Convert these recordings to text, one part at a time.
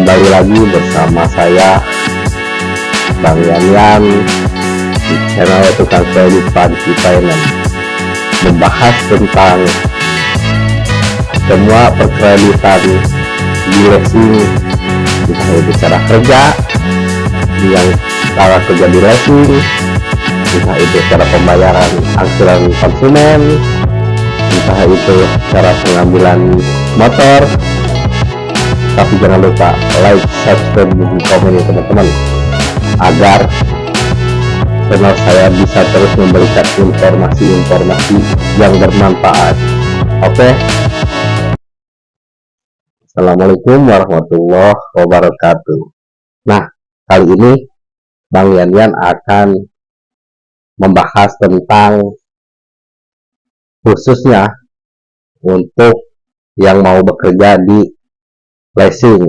kembali lagi bersama saya Bang Yan di channel Tukang Kredit Fancy Finance, membahas tentang semua perkreditan di leasing, entah itu cara kerja yang cara kerja di leasing, entah itu cara pembayaran angsuran konsumen, entah itu cara pengambilan motor. Tapi jangan lupa like, subscribe, dan komen ya teman-teman, agar channel saya bisa terus memberikan informasi-informasi yang bermanfaat. Oke. Assalamualaikum warahmatullahi wabarakatuh. Nah, kali ini Bang Yan akan membahas tentang khususnya untuk yang mau bekerja di leasing,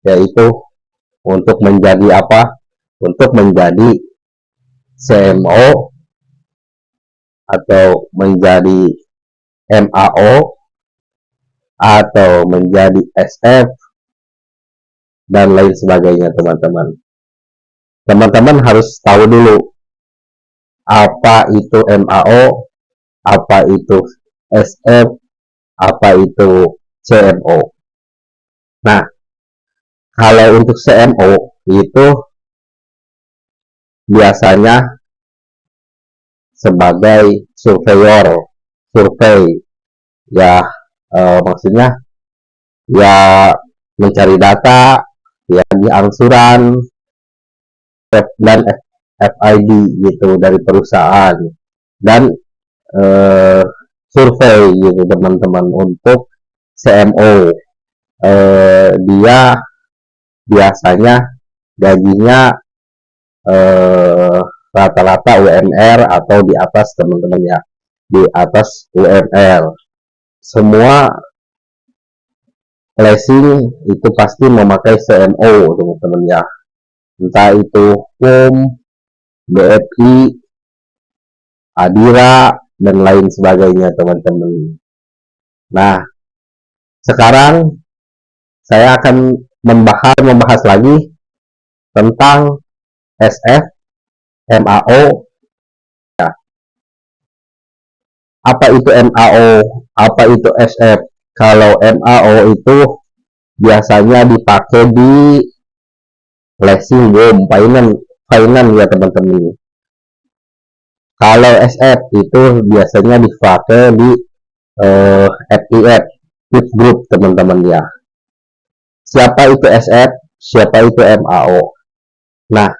yaitu untuk menjadi apa? Untuk menjadi CMO atau menjadi MAO atau menjadi SF dan lain sebagainya teman-teman. Teman-teman harus tahu dulu apa itu MAO, apa itu SF, apa itu CMO. Nah, kalau untuk CMO itu biasanya sebagai surveyor, survei ya, maksudnya ya mencari data ya di angsuran dan FID gitu dari perusahaan, dan survei gitu teman-teman. Untuk CMO dia biasanya gajinya rata-rata UMR atau di atas teman-teman ya, di atas UMR. Semua leasing itu pasti memakai CMO teman-teman ya, entah itu PUM, BFI, Adira, dan lain sebagainya teman-teman. Nah, sekarang saya akan membahas lagi tentang SF, MAO. Ya. Apa itu MAO? Apa itu SF? Kalau MAO itu biasanya dipakai di leasing boom, finance ya teman-teman. Kalau SF itu biasanya dipakai di FIF, Fit Group teman-teman ya. Siapa itu SF? Siapa itu MAO? Nah,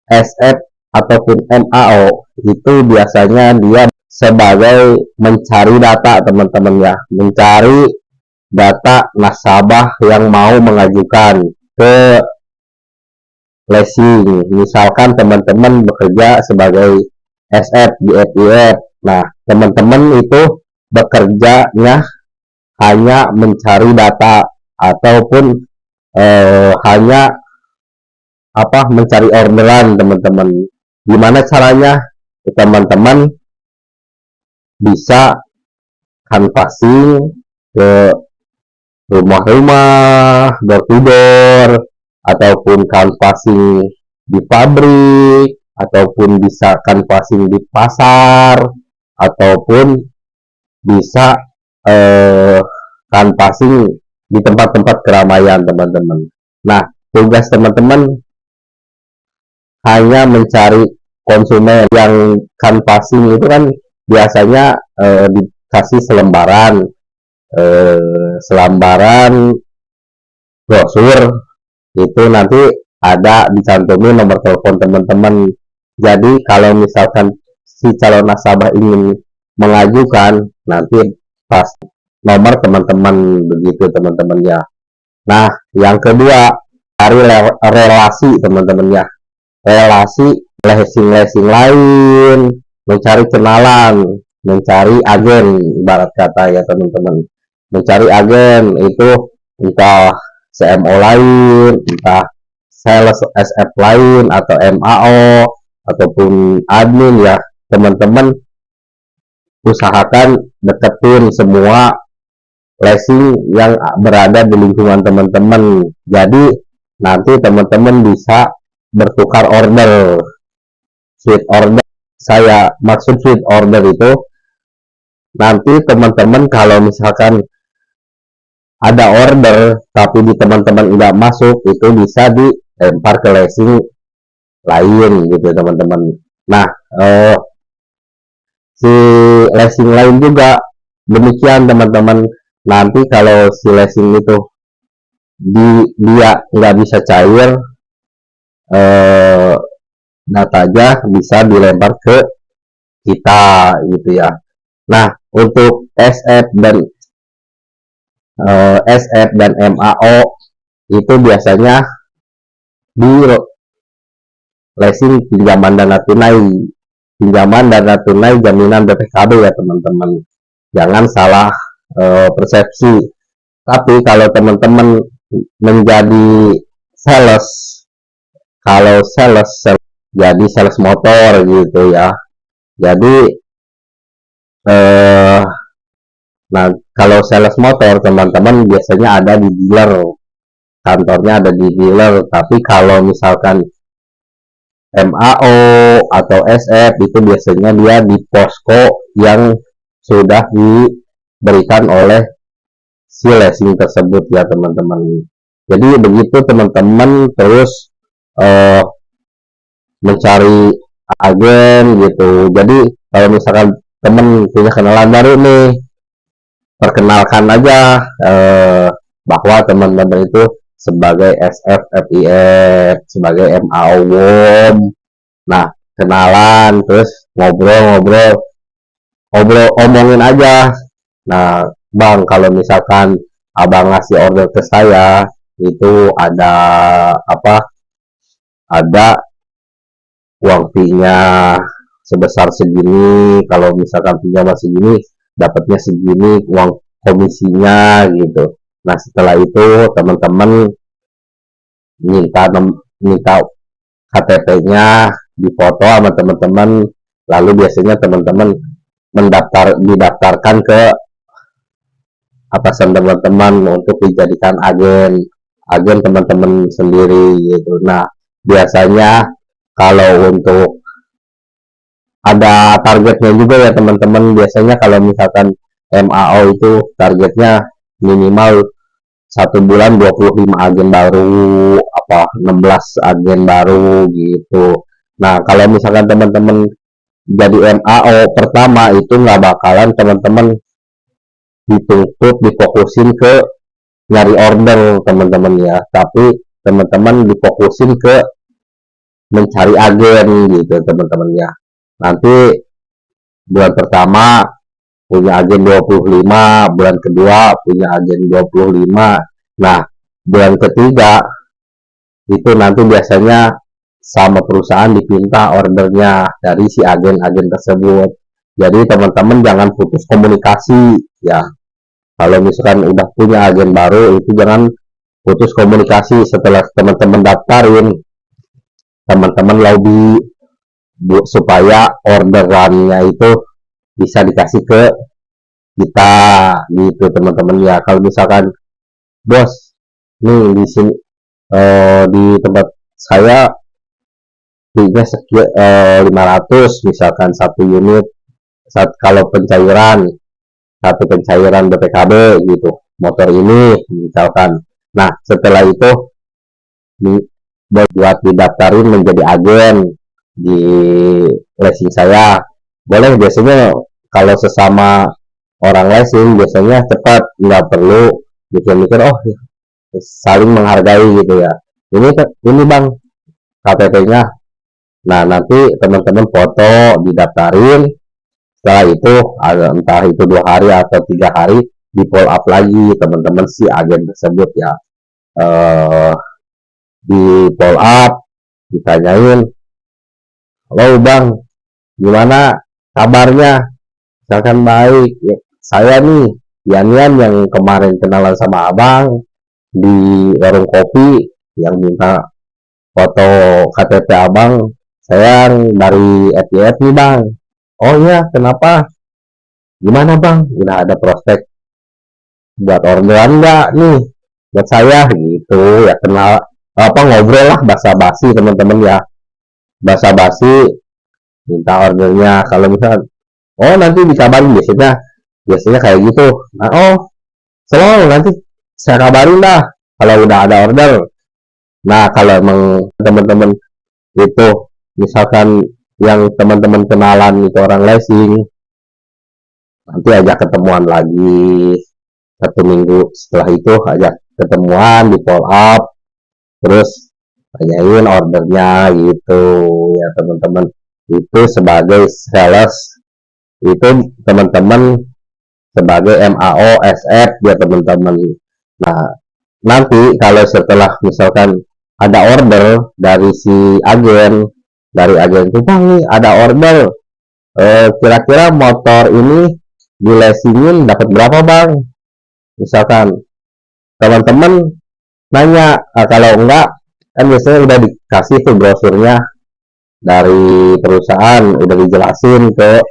SF ataupun MAO itu biasanya dia sebagai mencari data teman-teman ya, mencari data nasabah yang mau mengajukan ke leasing. Misalkan teman-teman bekerja sebagai SF di FIF. Nah, teman-teman itu bekerjanya hanya mencari data ataupun hanya mencari orderan teman-teman. Gimana caranya? Teman-teman bisa canvassing ke rumah-rumah, door to door, ataupun canvassing di pabrik, ataupun bisa canvassing di pasar, ataupun bisa canvassing di tempat-tempat keramaian teman-teman. Nah, tugas teman-teman hanya mencari konsumen. Yang canvassing itu kan biasanya dikasih selembaran brosur, itu nanti ada dicantumin nomor telepon teman-teman. Jadi kalau misalkan si calon nasabah ingin mengajukan, nanti pas nomor teman-teman begitu teman-teman ya. Nah, yang kedua, cari relasi teman-teman ya, relasi leasing lain, mencari kenalan, mencari agen, ibarat kata ya teman-teman. Mencari agen itu entah CMO lain, entah sales SF lain, atau MAO ataupun admin ya teman-teman. Usahakan deketin semua leasing yang berada di lingkungan teman-teman. Jadi nanti teman-teman bisa bertukar order. Switch order, saya maksud switch order itu nanti teman-teman kalau misalkan ada order tapi di teman-teman nggak masuk, itu bisa dilempar ke leasing lain gitu teman-teman. Nah, si leasing lain juga demikian teman-teman. Nanti kalau si leasing itu dia nggak bisa cair, datanya bisa dilempar ke kita gitu ya. Nah, untuk SF dan MAO itu biasanya di leasing pinjaman dana tunai jaminan BPKB ya teman-teman. Jangan salah persepsi. Tapi kalau teman-teman menjadi sales, kalau sales jadi sales motor gitu ya. Jadi nah kalau sales motor teman-teman biasanya ada di dealer, kantornya ada di dealer. Tapi kalau misalkan MAO atau SF itu biasanya dia di posko yang sudah diberikan oleh si leasing tersebut ya teman-teman. Jadi begitu teman-teman, terus mencari agen gitu. Jadi kalau misalkan teman punya kenalan baru nih, perkenalkan aja bahwa teman-teman itu sebagai SF FIF, sebagai MAO WOM. Nah, kenalan, terus ngobrol omongin aja. Nah, Bang, kalau misalkan Abang ngasih order ke saya, itu ada apa? Ada uang fee-nya sebesar segini. Kalau misalkan pinjaman segini, dapatnya segini uang komisinya gitu. Nah, setelah itu teman-teman minta KTP-nya difoto sama teman-teman, lalu biasanya teman-teman didaftarkan ke atasan teman-teman untuk dijadikan agen teman-teman sendiri gitu. Nah, biasanya kalau untuk ada targetnya juga ya teman-teman. Biasanya kalau misalkan MAO itu targetnya minimal 1 bulan 25 agen baru, 16 agen baru gitu. Nah, kalau misalkan teman-teman jadi MAO pertama itu nggak bakalan teman-teman dituntut difokusin ke nyari order teman-teman ya, tapi teman-teman difokusin ke mencari agen gitu teman-teman ya. Nanti bulan pertama punya agen 25, bulan kedua punya agen 25. Nah, bulan ketiga itu nanti biasanya sama perusahaan dipinta ordernya dari si agen-agen tersebut. Jadi teman-teman jangan putus komunikasi ya. Kalau misalkan udah punya agen baru, itu jangan putus komunikasi. Setelah teman-teman daftarin, teman-teman lobby supaya orderannya itu bisa dikasih ke kita gitu teman-teman ya. Kalau misalkan bos nih di sini di tempat saya fee-nya sekian 500 misalkan satu unit, kalau satu pencairan BPKB gitu motor ini misalkan. Nah, setelah itu buat didaftarin menjadi agen di leasing saya, boleh. Biasanya kalau sesama orang leasing biasanya cepat, nggak perlu mikir-mikir, oh saling menghargai gitu ya. Ini bang KTP-nya. Nah, nanti teman-teman foto didaftarin. Setelah itu entah itu 2 hari atau 3 hari di follow up lagi teman-teman si agen tersebut ya. Di follow up, ditanyain, halo bang, gimana kabarnya? Misalkan baik ya, saya nih Yan yang kemarin kenalan sama abang di warung kopi, yang minta foto KTP abang. Saya dari FYF nih bang. Oh ya, kenapa? Gimana bang? Udah ada prospek buat orderan nggak nih buat saya gitu ya, kenal apa, ngobrol lah basa-basi teman-teman ya, basa-basi minta ordernya. Kalau misalkan oh nanti dikabarin, biasanya biasanya kayak gitu. Nah, oh selalu nanti saya kabarin dah kalau udah ada order. Nah, kalau emang teman-teman itu misalkan yang teman-teman kenalan itu orang leasing, nanti ajak ketemuan lagi 1 minggu setelah itu, ajak ketemuan di follow up, terus tanyain ordernya gitu ya teman-teman. Itu sebagai sales, itu teman-teman sebagai MAO SF ya teman-teman. Nah, nanti kalau setelah misalkan ada order dari si agen, dari agen itu, bang nih ada order, kira-kira motor ini dilesingin dapat berapa bang, misalkan teman-teman nanya. Kalau enggak kan biasanya udah dikasih tuh brosurnya dari perusahaan, udah dijelasin ke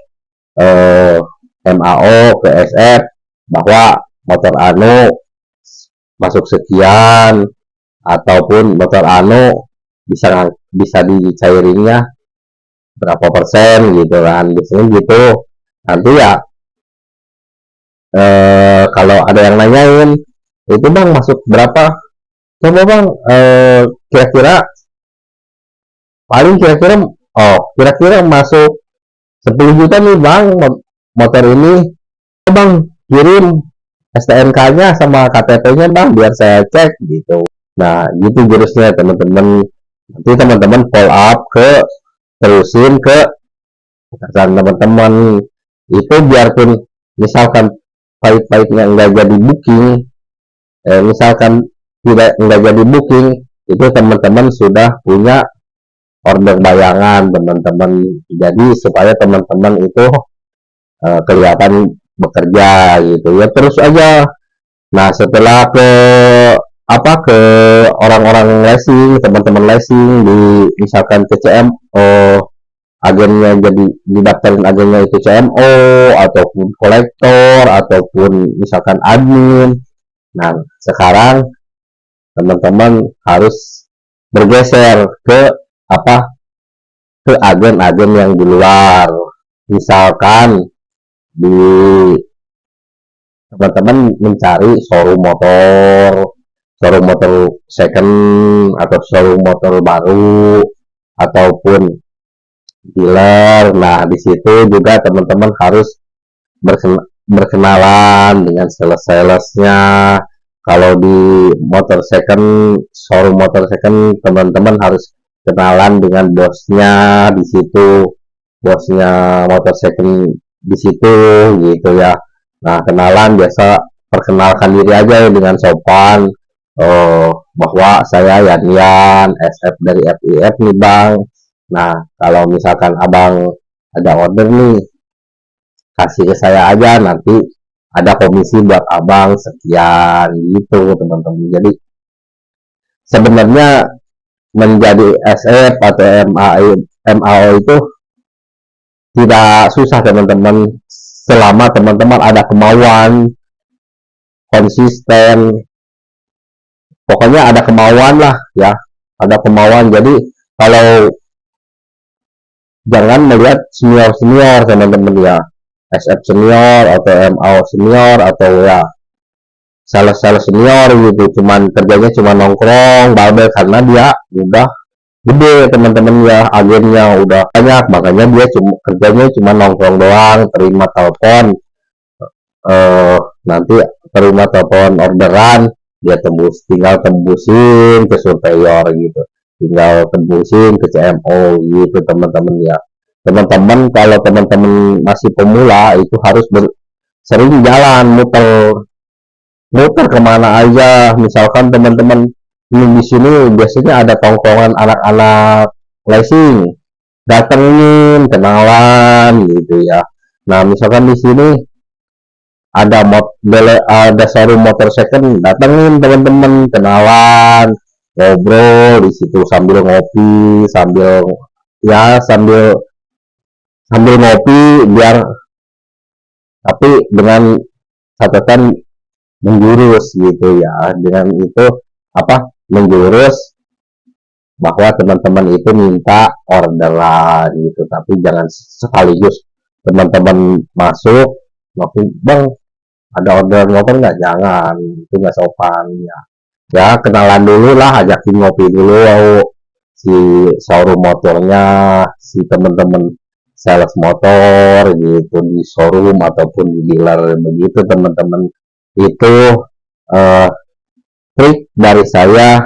eh, MAO, ke SF bahwa motor anu masuk sekian, ataupun motor anu bisa bisa dicairinnya berapa persen gitu kan, biasanya gitu. Nanti ya kalau ada yang nanyain itu bang masuk berapa, coba bang kira-kira paling kira-kira oh kira-kira masuk 10 juta nih bang motor ini, bang kirim STNK-nya sama KTP-nya bang biar saya cek gitu. Nah gitu jurusnya teman-teman. Nanti teman-teman follow up ke, terusin ke teman-teman itu, biarpun misalkan pahit-pahitnya enggak jadi booking, misalkan tidak enggak jadi booking, itu teman-teman sudah punya order bayangan teman-teman, jadi supaya teman-teman itu kelihatan bekerja gitu ya, terus aja. Nah setelah ke apa, ke orang-orang leasing, teman-teman leasing di misalkan ke CMO, agennya jadi didaftarin, agennya itu CMO ataupun kolektor ataupun misalkan admin. Nah sekarang teman-teman harus bergeser ke apa, ke agen-agen yang di luar. Misalkan di teman-teman mencari showroom motor second atau showroom motor baru ataupun dealer. Nah di situ juga teman-teman harus berkenalan dengan sales-salesnya. Kalau di motor second, showroom motor second, teman-teman harus kenalan dengan bosnya di situ, bosnya motor second di situ gitu ya. Nah kenalan, biasa perkenalkan diri aja dengan sopan, bahwa saya Yan SF dari FIF nih bang. Nah kalau misalkan abang ada order nih, kasih ke saya aja, nanti ada komisi buat abang sekian gitu teman-teman. Jadi sebenarnya menjadi SF atau MAO itu tidak susah teman-teman, selama teman-teman ada kemauan, konsisten, pokoknya ada kemauan lah ya, ada kemauan. Jadi kalau jangan melihat senior teman-teman ya, SF senior atau MAO senior atau ya sales-sales senior gitu, cuman kerjanya cuma nongkrong babel, karena dia udah gede teman-teman ya, agennya udah banyak, makanya dia kerjanya cuma nongkrong doang, terima telepon, nanti terima telepon orderan, dia tinggal tembusin ke superior gitu, tinggal tembusin ke CMO gitu teman-teman ya. Teman-teman kalau teman-teman masih pemula itu harus sering jalan, muter kemana aja. Misalkan teman-teman di sini biasanya ada tongkrongan anak-anak leasing, datengin, kenalan gitu ya. Nah misalkan di sini ada showroom motor second, datengin teman-teman, kenalan, ngobrol di situ sambil ngopi, sambil ngopi, biar tapi dengan catatan menjurus gitu ya. Dengan itu apa, menjurus bahwa teman-teman itu minta orderan gitu, tapi jangan sekaligus teman-teman masuk, bang ada orderan motor nggak, jangan, itu nggak sopan ya. Ya kenalan dulu lah, ajakin ngopi dulu si showroom motornya, si teman-teman sales motor gitu di showroom ataupun di dealer begitu teman-teman. Itu eh, trik dari saya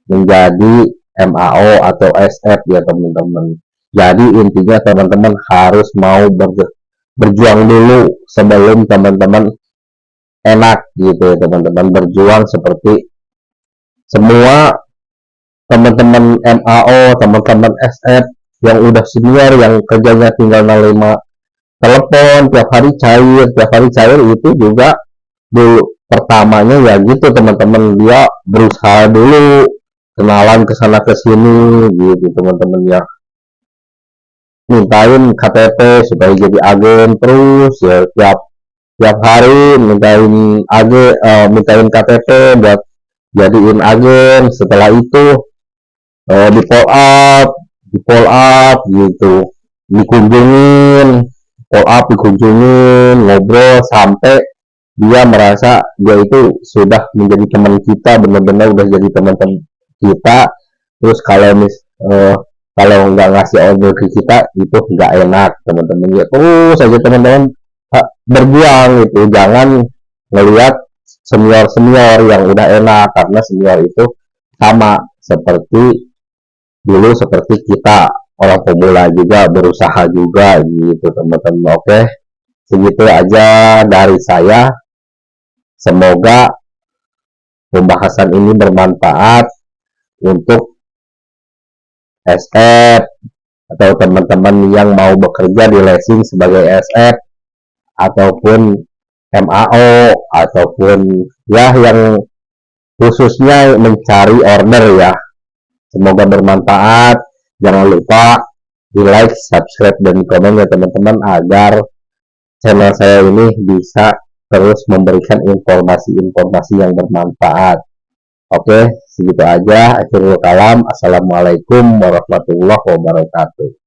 menjadi MAO atau SF ya teman-teman. Jadi intinya teman-teman harus mau berjuang dulu sebelum teman-teman enak gitu ya teman-teman. Berjuang seperti semua teman-teman MAO, teman-teman SF yang udah senior, yang kerjanya tinggal nerima telepon tiap hari cair itu juga dulu pertamanya ya gitu teman-teman, dia berusaha dulu kenalan ke sana ke sini gitu teman-teman ya, mintain KTP supaya jadi agen terus ya, tiap tiap hari mintain KTP buat jadiin agen. Setelah itu di follow up gitu, dikunjungin ngobrol sampai dia merasa dia itu sudah menjadi teman kita, benar-benar udah jadi teman-teman kita. Terus kalau nggak ngasih order ke kita itu nggak enak teman-teman ya. Terus aja teman-teman berjuang itu, jangan ngelihat senior yang udah enak, karena senior itu sama seperti dulu, seperti kita orang pemula juga, berusaha juga gitu teman-teman. Oke, segitu aja dari saya, semoga pembahasan ini bermanfaat untuk SF atau teman-teman yang mau bekerja di leasing sebagai SF ataupun MAO ataupun ya yang khususnya mencari order ya. Semoga bermanfaat. Jangan lupa di like, subscribe, dan komen ya teman-teman, agar channel saya ini bisa terus memberikan informasi-informasi yang bermanfaat. Oke, segitu aja. Akhirul kalam. Assalamualaikum warahmatullahi wabarakatuh.